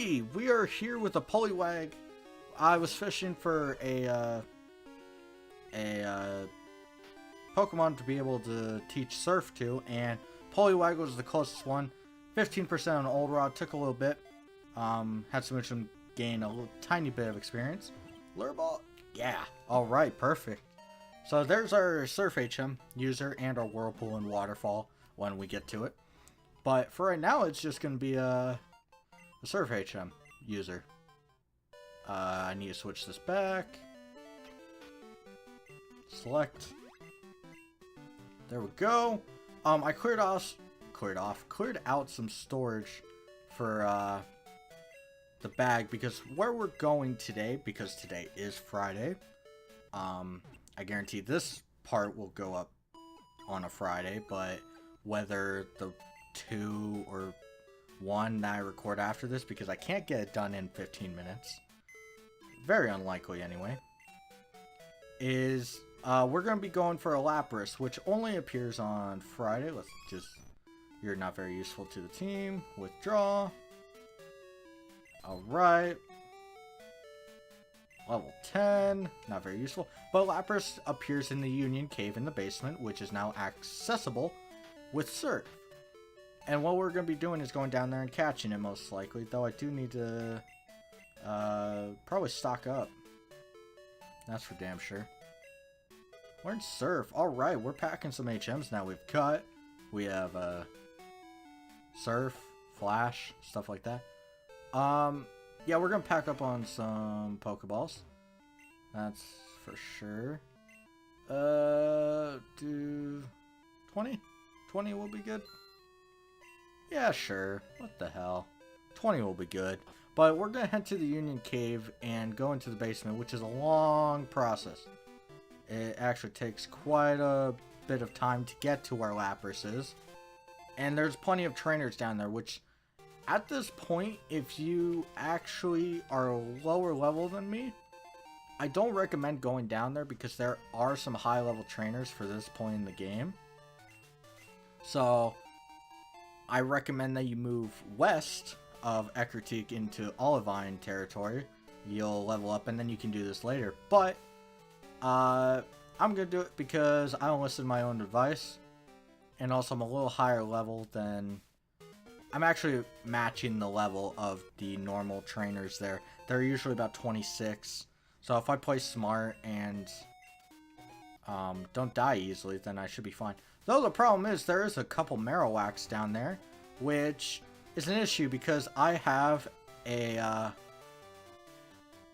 Howdy! We are here with a Poliwag. I was fishing for a Pokemon to be able to teach Surf to, and Poliwag was the closest one. 15% on Old Rod, took a little bit. Had to gain a little tiny bit of experience. Lure Ball? Yeah. Alright, perfect. So there's our Surf HM user and our Whirlpool and Waterfall when we get to it. But for right now, it's just going to be a Surf HM user. I need to switch this back. Select. There we go. I cleared out some storage for the bag because where we're going today, because today is Friday, I guarantee this part will go up on a Friday, but whether the 2 or 1 that I record after this, because I can't get it done in 15 minutes, very unlikely anyway, is we're going to be going for a Lapras, which only appears on Friday. Let's just, you're not very useful to the team, withdraw. Alright. Level 10, not very useful. But Lapras appears in the Union Cave in the basement, which is now accessible with Surf. And what we're going to be doing is going down there and catching it most likely. Though I do need to probably stock up. That's for damn sure. Learn Surf. Alright, we're packing some HMs now. We've cut. We have Surf, Flash, stuff like that. Yeah, we're gonna pack up on some Pokeballs. That's for sure. Do 20? 20 will be good. Yeah, sure. What the hell? 20 will be good. But we're gonna head to the Union Cave and go into the basement, which is a long process. It actually takes quite a bit of time to get to where Lapras is. And there's plenty of trainers down there, which at this point, if you actually are a lower level than me, I don't recommend going down there because there are some high level trainers for this point in the game. So I recommend that you move west of Ecruteak into Olivine territory. You'll level up and then you can do this later. But I'm going to do it because I don't listen to my own advice. And also I'm a little higher level than... I'm actually matching the level of the normal trainers there. They're usually about 26. So if I play smart and don't die easily, then I should be fine. Though the problem is there is a couple Marowaks down there, which is an issue because I have a...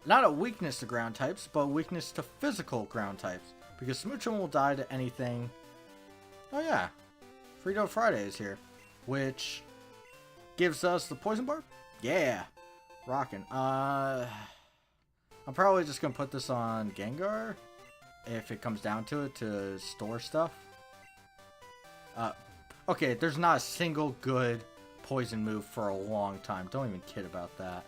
not a weakness to ground types, but a weakness to physical ground types. Because Smoochum will die to anything... Oh yeah, Frito Friday is here, which... gives us the poison barb? Yeah. Rockin'. I'm probably just gonna put this on Gengar. If it comes down to it, to store stuff. Okay, there's not a single good poison move for a long time. Don't even kid about that.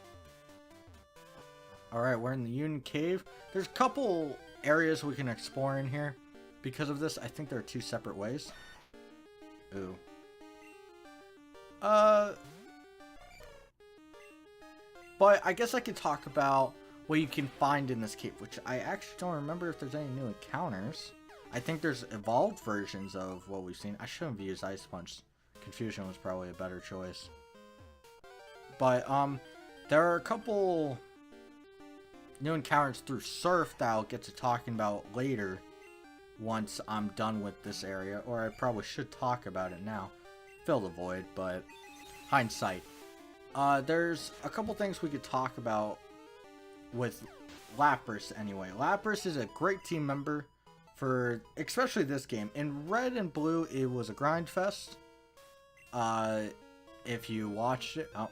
Alright, we're in the Union Cave. There's a couple areas we can explore in here. Because of this, I think there are 2 separate ways. Ooh. But I guess I could talk about what you can find in this cave, which I actually don't remember if there's any new encounters. I think there's evolved versions of what we've seen. I shouldn't have used Ice Punch. Confusion was probably a better choice. But there are a couple new encounters through Surf that I'll get to talking about later once I'm done with this area. Or I probably should talk about it now. Fill the void, but hindsight. There's a couple things we could talk about with Lapras anyway. Lapras is a great team member for especially this game. In Red and Blue, it was a grind fest. If you watched it... Oh,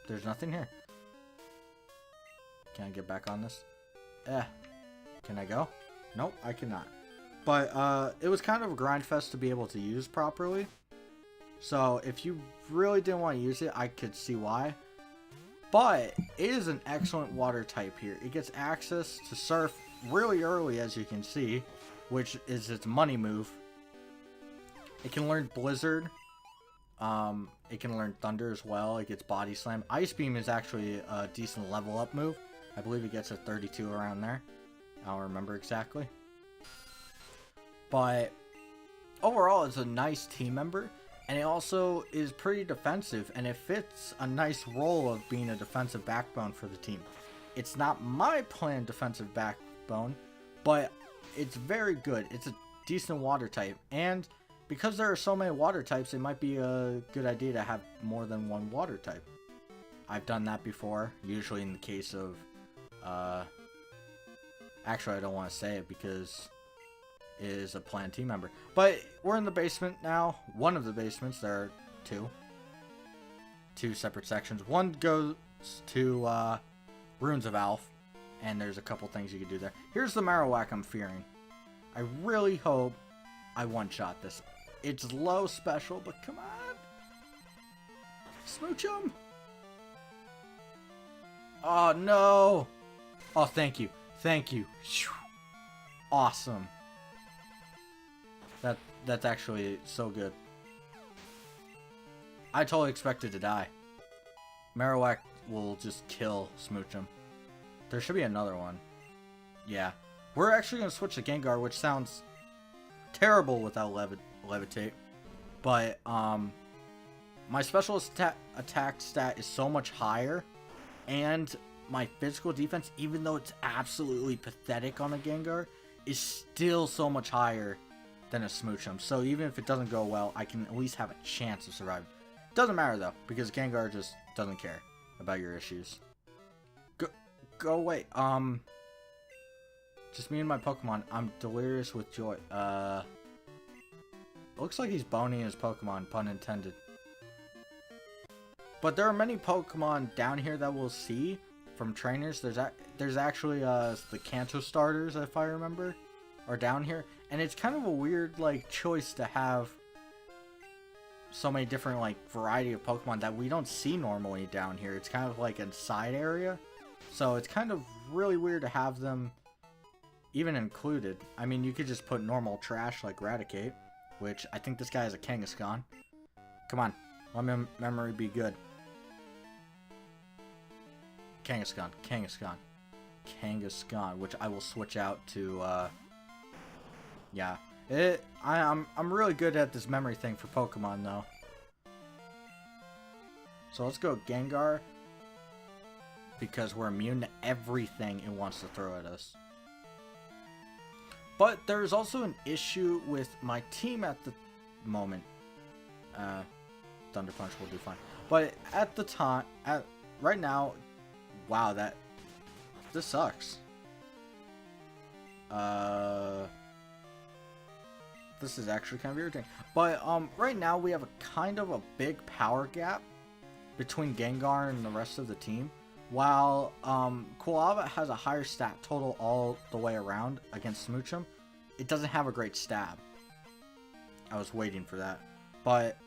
there's nothing here. Can I get back on this? Can I go? Nope, I cannot. But, it was kind of a grind fest to be able to use properly. So, if you really didn't want to use it, I could see why. But, it is an excellent water type here. It gets access to Surf really early, as you can see, which is its money move. It can learn Blizzard It can learn Thunder as well. It gets Body Slam. Ice Beam is actually a decent level up move. I believe it gets a 32 around there. I don't remember exactly. But overall, it's a nice team member. And it also is pretty defensive. And it fits a nice role of being a defensive backbone for the team. It's not my planned defensive backbone, but it's very good. It's a decent water type. And because there are so many water types, it might be a good idea to have more than one water type. I've done that before, usually in the case of... actually, I don't want to say it because it is a planned team member. But we're in the basement now. One of the basements. There are two separate sections. One goes to Ruins of Alph, and there's a couple things you can do there. Here's the Marowak I'm fearing. I really hope I one-shot this. It's low special, but come on. Smooch him. Oh, no. Oh, thank you. Thank you. Awesome. That's actually so good. I totally expected to die. Marowak will just kill Smoochum. There should be another one. Yeah. We're actually going to switch to Gengar, which sounds terrible without Levitate. But, my special attack stat is so much higher. And my physical defense, even though it's absolutely pathetic on a Gengar, is still so much higher than a Smoochum. So even if it doesn't go well, I can at least have a chance of surviving. Doesn't matter though, because Gengar just doesn't care about your issues. Go away. Just me and my Pokemon. I'm delirious with joy. Looks like he's boning his Pokemon, pun intended. But there are many Pokemon down here that we'll see from trainers. There's actually the Kanto starters, if I remember, are down here, and it's kind of a weird like choice to have so many different like variety of Pokemon that we don't see normally down here. It's kind of like a side area, so it's kind of really weird to have them even included. I mean, you could just put normal trash like Raticate, which I think this guy is a Kangaskhan. Come on, let my memory be good. Kangaskhan, which I will switch out to, yeah. I'm really good at this memory thing for Pokemon, though. So let's go Gengar, because we're immune to everything it wants to throw at us. But there's also an issue with my team at the moment. Thunder Punch will do fine. But at the time, right now, wow, this sucks. This is actually kind of irritating. But right now we have a kind of a big power gap between Gengar and the rest of the team. While Quilava has a higher stat total all the way around against Smoochum, it doesn't have a great stab. I was waiting for that. But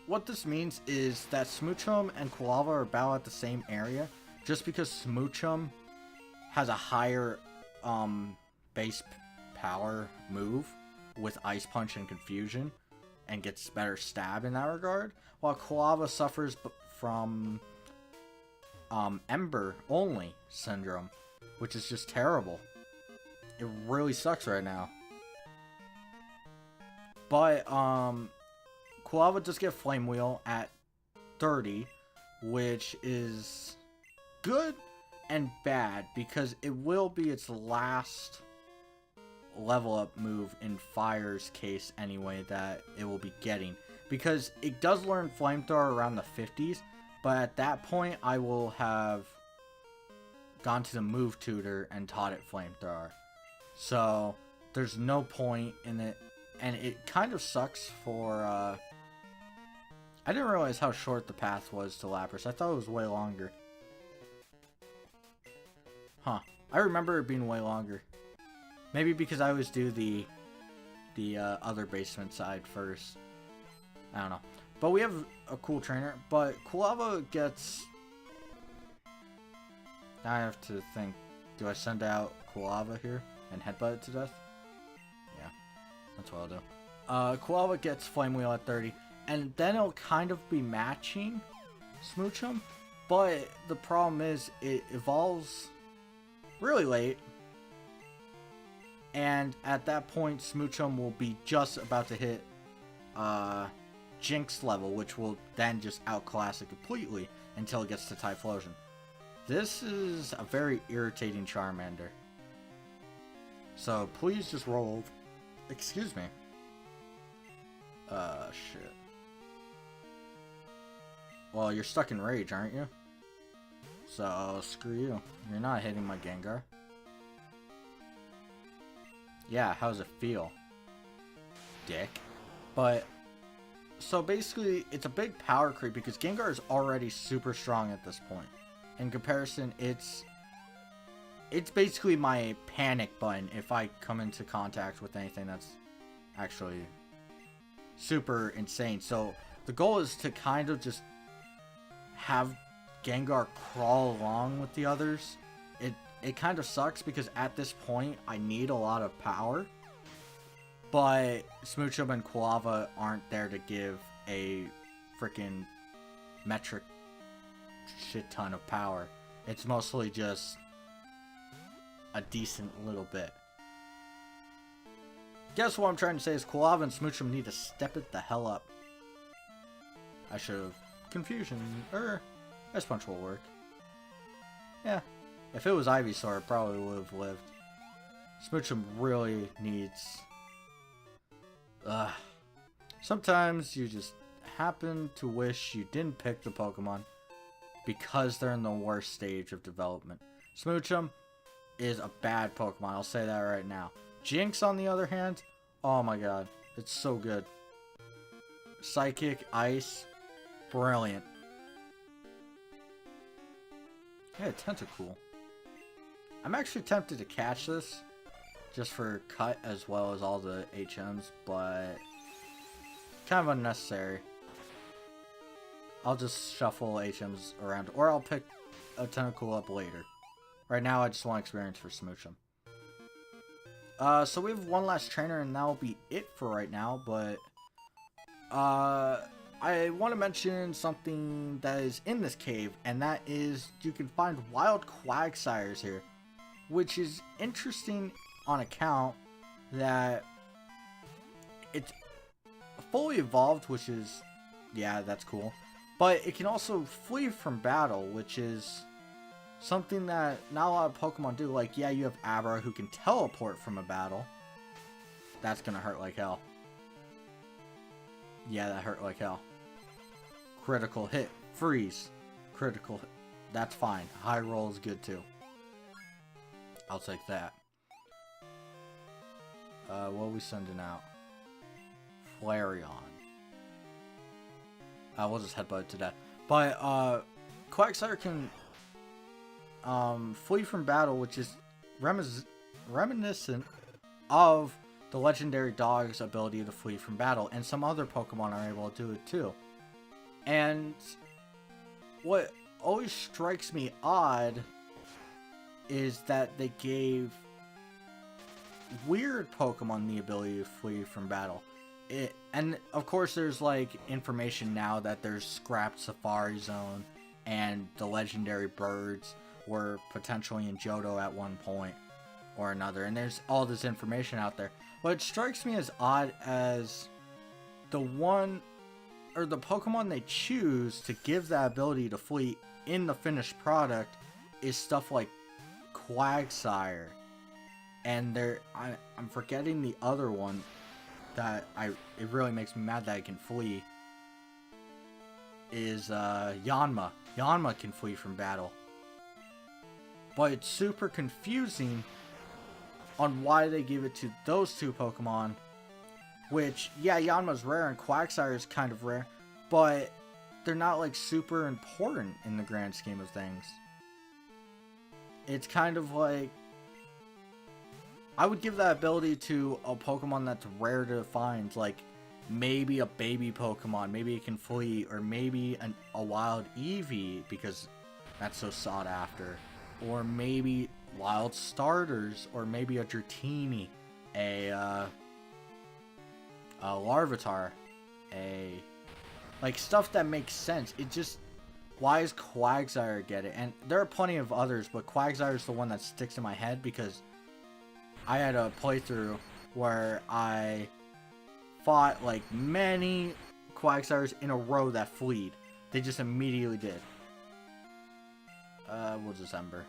what this means is that Smoochum and Quilava are about at the same area, just because Smoochum has a higher base power move with Ice Punch and Confusion and gets better stab in that regard, while Quilava suffers from Ember only syndrome, which is just terrible. It really sucks right now. But Quilava does get Flame Wheel at 30, which is good and bad because it will be its last level up move in Fire's case anyway that it will be getting, because it does learn Flamethrower around the 50s, but at that point I will have gone to the move tutor and taught it Flamethrower, so there's no point in it, and it kind of sucks for I didn't realize how short the path was to Lapras. I thought it was way longer. Huh, I remember it being way longer. Maybe because I always do the other basement side first. I don't know. But we have a cool trainer. But Quilava gets... I have to think. Do I send out Quilava here and headbutt it to death? Yeah. That's what I'll do. Quilava gets Flame Wheel at 30. and then it'll kind of be matching Smoochum, but the problem is it evolves really late, and at that point Smoochum will be just about to hit Jinx level, which will then just outclass it completely until it gets to Typhlosion. This is a very irritating Charmander. So please just roll. Excuse me. Shit. Well, you're stuck in rage, aren't you? So screw you. You're not hitting my Gengar. Yeah, how's it feel? Dick. But so basically, it's a big power creep because Gengar is already super strong at this point. In comparison, it's basically my panic button if I come into contact with anything that's actually super insane. So the goal is to kind of just have Gengar crawl along with the others. It kind of sucks because at this point I need a lot of power, but Smoochum and Quilava aren't there to give a freaking metric shit ton of power. It's mostly just a decent little bit. Guess what I'm trying to say is Quilava and Smoochum need to step it the hell up. I should have. Confusion. Ice Punch will work. Yeah. If it was Ivysaur, it probably would have lived. Smoochum really needs... Sometimes you just happen to wish you didn't pick the Pokemon because they're in the worst stage of development. Smoochum is a bad Pokemon, I'll say that right now. Jinx, on the other hand, oh my god, it's so good. Psychic, Ice, brilliant. Yeah, Tentacool. I'm actually tempted to catch this just for cut as well as all the HMs, but kind of unnecessary. I'll just shuffle HMs around, or I'll pick a Tentacool up later. Right now, I just want experience for Smoochum. So we have one last trainer, and that'll be it for right now, but I want to mention something that is in this cave, and that is you can find wild Quagsires here, which is interesting on account that it's fully evolved, which is, yeah, that's cool, but it can also flee from battle, which is something that not a lot of Pokemon do. Like, yeah, you have Abra who can teleport from a battle. That's gonna hurt like hell. Yeah, that hurt like hell. Critical hit. Freeze. Critical hit. That's fine. High roll is good too. I'll take that. What are we sending out? Flareon. We'll just headbutt to death. But, Quagsire can flee from battle, which is reminiscent of the legendary dog's ability to flee from battle, and some other Pokemon are able to do it too. And what always strikes me odd is that they gave weird Pokemon the ability to flee from battle. And of course there's like information now that there's scrapped Safari Zone and the legendary birds were potentially in Johto at one point or another, and there's all this information out there. What strikes me as odd as the one or the Pokemon they choose to give that ability to flee in the finished product is stuff like Quagsire, and I'm forgetting the other one that it really makes me mad that it can flee is Yanma. Yanma can flee from battle. But it's super confusing on why they give it to those two Pokemon. Which, yeah, Yanma's rare and Quagsire is kind of rare, but they're not like super important in the grand scheme of things. It's kind of like, I would give that ability to a Pokemon that's rare to find, like maybe a baby Pokemon, maybe it can flee, or maybe a wild Eevee because that's so sought after. Or maybe wild starters, or maybe a Dratini, a Larvitar, a Like, stuff that makes sense. It just... Why is Quagsire get it? And there are plenty of others, but Quagsire is the one that sticks in my head because I had a playthrough where I fought, like, many Quagsires in a row that fleed. They just immediately did. We'll just Ember.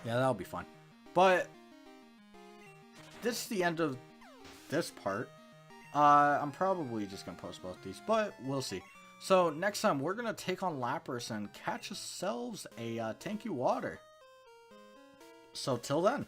Yeah, that'll be fun. But this is the end of this part. I'm probably just going to post both these, but we'll see. So next time, we're going to take on Lapras and catch ourselves a Thank You Water. So till then.